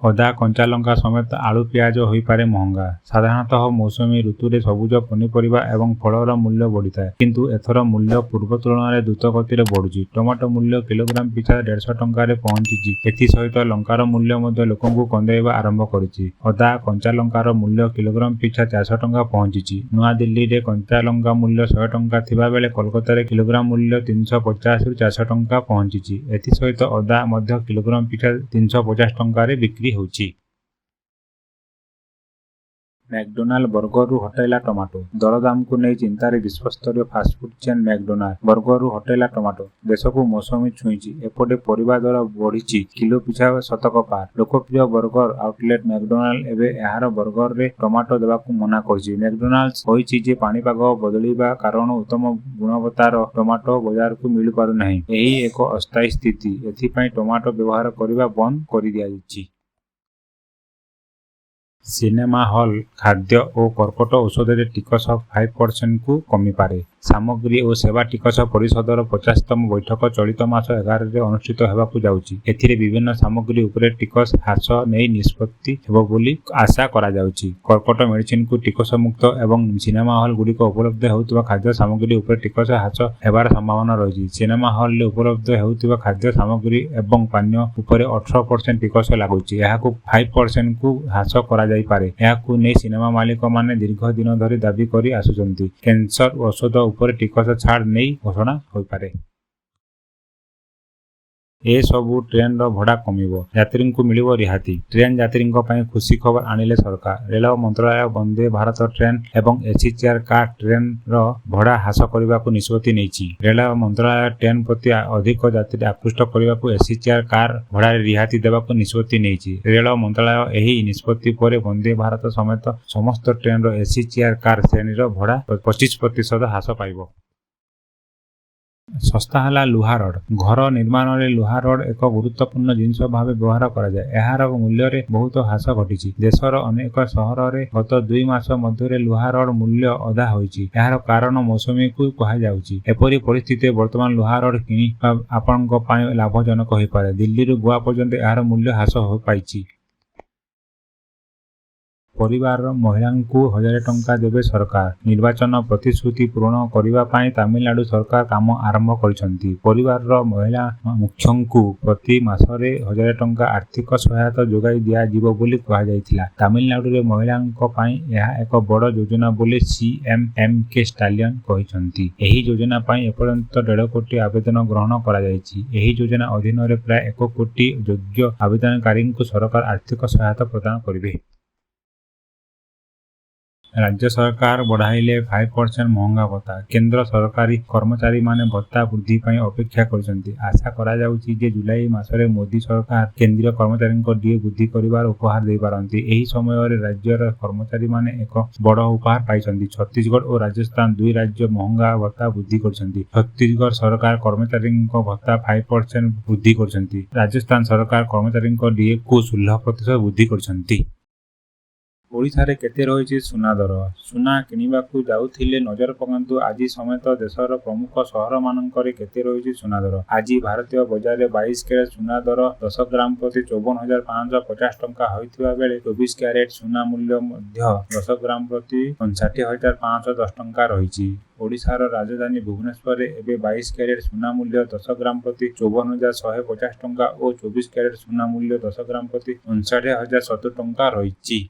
ଅଦା, କଞ୍ଚା ଲଙ୍କା ସମେତ ଆଳୁ ପିଆଜ ହୋଇପାରେ ମହଙ୍ଗା। ସାଧାରଣତଃ ମୌସୁମୀ ଋତୁରେ ସବୁଜ ପନିପରିବା ଏବଂ ଫଳର ମୂଲ୍ୟ ବଢ଼ିଥାଏ, କିନ୍ତୁ ଏଥର ମୂଲ୍ୟ ପୂର୍ବ ତୁଳନାରେ ଦ୍ରୁତ ଗତିରେ ବଢ଼ୁଛି। ଟମାଟୋ ମୂଲ୍ୟ କିଲୋଗ୍ରାମ ପିଛା 150 ଟଙ୍କାରେ ପହଞ୍ଚିଛି। ଏଥିସହିତ ଲଙ୍କାର ମୂଲ୍ୟ ମଧ୍ୟ ଲୋକଙ୍କୁ କନ୍ଦେଇବା ଆରମ୍ଭ କରିଛି। ଅଦା, କଞ୍ଚା ଲଙ୍କାର ମୂଲ୍ୟ କିଲୋଗ୍ରାମ ପିଛା 400 ଟଙ୍କା ପହଞ୍ଚିଛି। ନୂଆଦିଲ୍ଲୀରେ କଞ୍ଚା ଲଙ୍କା ମୂଲ୍ୟ 100 ଟଙ୍କା ଥିବାବେଳେ କୋଲକାତାରେ କିଲୋଗ୍ରାମ ମୂଲ୍ୟ 350ରୁ 400 ଟଙ୍କା ପହଞ୍ଚିଛି। ଏଥିସହିତ ଅଦା ମଧ୍ୟ କିଲୋଗ୍ରାମ ପିଛା 350 ଟଙ୍କାରେ ବିକ୍ରି ହେଉଛି। McDonald ବର୍ଗରରୁ ହଟାଇଲା tomato. ଦରଦାମକୁ ନେଇ ଚିନ୍ତାରେ ବିଶ୍ୱସ୍ତରୀୟ ଫାଷ୍ଟଫୁଡ୍ ଚେନ୍ ମ୍ୟାକଡୋନାଲ୍ଡ ବର୍ଗରରୁ ହଟାଇଲା ଟମାଟୋ। ଦେଶକୁ ମୌସୁମୀ ଛୁଇଁଛି। ଏପଟେ ପରିବା ଦର ବଢ଼ିଛି କିଲୋ ପିଛା ଶତକ ପାର। ଲୋକପ୍ରିୟ ବର୍ଗର ଆଉଟଲେଟ୍ ମ୍ୟାକଡୋନାଲ୍ଡ ଏବେ ଏହାର ବର୍ଗରରେ ଟମାଟୋ ଦେବାକୁ ମନା କରିଛି। ମ୍ୟାକଡୋନାଲ୍ଡ କହିଛି ଯେ ପାଣିପାଗ ବଦଳିବା କାରଣରୁ ଉତ୍ତମ ଗୁଣବତ୍ତାର ଟମାଟୋ ବଜାରକୁ ମିଳିପାରୁନାହିଁ। ଏହି ଏକ ଅସ୍ଥାୟୀ ସ୍ଥିତି। ଏଥିପାଇଁ ଟମାଟୋ ବ୍ୟବହାର କରିବା ବନ୍ଦ କରିଦିଆଯାଇଛି। ସିନେମା ହଲ୍, ଖାଦ୍ୟ ଓ କର୍କଟ ଔଷଧରେ ଟିକସ 5%କୁ କମିପାରେ। ସାମଗ୍ରୀ ଓ ସେବା ଟିକସ ପରିଷଦର 50ତମ ବୈଠକ ଚଳିତ ମାସ 11ରେ ଅନୁଷ୍ଠିତ ହେବାକୁ ଯାଉଛି। ଏଥିରେ ବିଭିନ୍ନ ସାମଗ୍ରୀ ଉପରେ ଟିକସ ହ୍ରାସ ନେଇ ନିଷ୍ପତ୍ତି ହେବ ବୋଲି ଆଶା କରାଯାଉଛି। କର୍କଟ ମେଡିସିନକୁ ଟିକସମୁକ୍ତ ଏବଂ ସିନେମା ହଲ୍‌ଗୁଡ଼ିକ ଉପଲବ୍ଧ ହେଉଥିବା ଖାଦ୍ୟ ସାମଗ୍ରୀ ଉପରେ ଟିକସ ହ୍ରାସ ହେବାର ସମ୍ଭାବନା ରହିଛି। ସିନେମା ହଲ୍‌ରେ ଉପଲବ୍ଧ ହେଉଥିବା ଖାଦ୍ୟ ସାମଗ୍ରୀ ଏବଂ ପାନୀୟ ଉପରେ 18% ଟିକସ ଲାଗୁଛି। ଏହାକୁ 5%କୁ ହ୍ରାସ କରାଯାଇପାରେ। ଏହାକୁ ନେଇ ସିନେମା ମାଲିକମାନେ ଦୀର୍ଘ ଦିନ ଧରି ଦାବି କରି ଆସୁଛନ୍ତି। କ୍ୟାନ୍ସର ଔଷଧ ଉପରେ ଟିକସ ଛାଡ଼ ନେଇ ଘୋଷଣା ହୋଇପାରେ। ଏସବୁ ଟ୍ରେନ୍‌ର ଭଡ଼ା କମିବ, ଯାତ୍ରୀଙ୍କୁ ମିଳିବ ରିହାତି। ଟ୍ରେନ୍ ଯାତ୍ରୀଙ୍କ ପାଇଁ ଖୁସି ଖବର ଆଣିଲେ ସରକାର। ରେଳ ମନ୍ତ୍ରଣାଳୟ ବନ୍ଦେ ଭାରତ ଟ୍ରେନ୍ ଏବଂ ଏସି ଚେୟାର କାର୍ ଟ୍ରେନ୍‌ର ଭଡ଼ା ହ୍ରାସ କରିବାକୁ ନିଷ୍ପତ୍ତି ନେଇଛି। ରେଳ ମନ୍ତ୍ରଣାଳୟ ଟ୍ରେନ୍ ପ୍ରତି ଅଧିକ ଯାତ୍ରୀ ଆକୃଷ୍ଟ କରିବାକୁ ଏସି ଚେୟାର କାର୍ ଭଡ଼ାରେ ରିହାତି ଦେବାକୁ ନିଷ୍ପତ୍ତି ନେଇଛି। ରେଳ ମନ୍ତ୍ରଣାଳୟ ଏହି ନିଷ୍ପତ୍ତି ପରେ ବନ୍ଦେ ଭାରତ ସମେତ ସମସ୍ତ ଟ୍ରେନ୍‌ର ଏସି ଚେୟାର କାର୍ ଶ୍ରେଣୀର ଭଡ଼ା 25% ହ୍ରାସ ପାଇବ। ଶସ୍ତା ହେଲା ଲୁହା ରଡ୍। ଘର ନିର୍ମାଣରେ ଲୁହା ରଡ୍ ଏକ ଗୁରୁତ୍ୱପୂର୍ଣ୍ଣ ଜିନିଷ ଭାବେ ବ୍ୟବହାର କରାଯାଏ। ଏହାର ମୂଲ୍ୟରେ ବହୁତ ହ୍ରାସ ଘଟିଛି। ଦେଶର ଅନେକ ସହରରେ ଗତ 2 ମାସ ମଧ୍ୟରେ ଲୁହା ରଡ୍ ମୂଲ୍ୟ ଅଧା ହୋଇଛି। ଏହାର କାରଣ ମୌସୁମୀକୁ କୁହାଯାଉଛି। ଏପରି ପରିସ୍ଥିତିରେ ବର୍ତ୍ତମାନ ଲୁହା ରଡ୍ କିଣିବା ଆପଣଙ୍କ ପାଇଁ ଲାଭଜନକ ହୋଇପାରେ। ଦିଲ୍ଲୀରୁ ଗୋଆ ପର୍ଯ୍ୟନ୍ତ ଏହାର ମୂଲ୍ୟ ହ୍ରାସ ପାଇଛି। ପରିବାରର ମହିଳାଙ୍କୁ 1000 ଟଙ୍କା ଦେବେ ସରକାର। ନିର୍ବାଚନ ପ୍ରତିଶ୍ରୁତି ପୂରଣ କରିବା ପାଇଁ ତାମିଲନାଡୁ ସରକାର କାମ ଆରମ୍ଭ କରିଛନ୍ତି। ପରିବାରର ମହିଳା ମୁଖ୍ୟଙ୍କୁ ପ୍ରତି ମାସରେ 1000 ଟଙ୍କା ଆର୍ଥିକ ସହାୟତା ଯୋଗାଇ ଦିଆଯିବ ବୋଲି କୁହାଯାଇଥିଲା। ତାମିଲନାଡୁରେ ମହିଳାଙ୍କ ପାଇଁ ଏହା ଏକ ବଡ଼ ଯୋଜନା ବୋଲି ସିଏମ୍ ଏମ୍.କେ. ଷ୍ଟାଲିୟନ୍ କହିଛନ୍ତି। ଏହି ଯୋଜନା ପାଇଁ ଏପର୍ଯ୍ୟନ୍ତ 1.5 କୋଟି ଆବେଦନ ଗ୍ରହଣ କରାଯାଇଛି। ଏହି ଯୋଜନା ଅଧୀନରେ ପ୍ରାୟ 1 କୋଟି ଯୋଗ୍ୟ ଆବେଦନକାରୀଙ୍କୁ ସରକାର ଆର୍ଥିକ ସହାୟତା ପ୍ରଦାନ କରିବେ। ରାଜ୍ୟ ସରକାର ବଢ଼ାଇଲେ 5% ମହଙ୍ଗା ଭତ୍ତା। କେନ୍ଦ୍ର ସରକାରୀ କର୍ମଚାରୀମାନେ ଭତ୍ତା ବୃଦ୍ଧି ପାଇଁ ଅପେକ୍ଷା କରିଛନ୍ତି। ଆଶା କରାଯାଉଛି ଯେ ଜୁଲାଇ ମାସରେ ମୋଦି ସରକାର କେନ୍ଦ୍ରୀୟ କର୍ମଚାରୀଙ୍କ ଡିଏ ବୃଦ୍ଧି କରିବାର ଉପହାର ଦେଇପାରନ୍ତି। ଏହି ସମୟରେ ରାଜ୍ୟର କର୍ମଚାରୀମାନେ ଏକ ବଡ଼ ଉପହାର ପାଇଛନ୍ତି। ଛତିଶଗଡ଼ ଓ ରାଜସ୍ଥାନ ଦୁଇ ରାଜ୍ୟ ମହଙ୍ଗା ଭତ୍ତା ବୃଦ୍ଧି କରିଛନ୍ତି। ଛତିଶଗଡ଼ ସରକାର କର୍ମଚାରୀଙ୍କ ଭତ୍ତା 5% ବୃଦ୍ଧି କରିଛନ୍ତି। ରାଜସ୍ଥାନ ସରକାର କର୍ମଚାରୀଙ୍କ ଡିଏକୁ 16% ବୃଦ୍ଧି କରିଛନ୍ତି। ଓଡ଼ିଶାରେ କେତେ ରହିଛି ସୁନା ଦର? ସୁନା କିଣିବାକୁ ଯାଉଥିଲେ ନଜର ପକାନ୍ତୁ ଆଜି ସମେତ ଦେଶର ପ୍ରମୁଖ ସହରମାନଙ୍କରେ କେତେ ରହିଛି ସୁନା ଦର। ଆଜି ଭାରତୀୟ ବଜାରରେ 22 କ୍ୟାରେଟ୍ ସୁନା ଦର 10 ଗ୍ରାମ ପ୍ରତି 54,550 ଟଙ୍କା ହୋଇଥିବା ବେଳେ 24 କ୍ୟାରେଟ୍ ସୁନା ମୂଲ୍ୟ ମଧ୍ୟ 10 ଗ୍ରାମ ପ୍ରତି 59,510 ଟଙ୍କା ରହିଛି। ଓଡ଼ିଶାର ରାଜଧାନୀ ଭୁବନେଶ୍ୱରରେ ଏବେ 22 କ୍ୟାରେଟ୍ ସୁନା ମୂଲ୍ୟ 10 ଗ୍ରାମ ପ୍ରତି 54,150 ଟଙ୍କା ଓ 24 କ୍ୟାରେଟ୍ ସୁନା ମୂଲ୍ୟ 10 ଗ୍ରାମ ପ୍ରତି 59,070 ଟଙ୍କା ରହିଛି।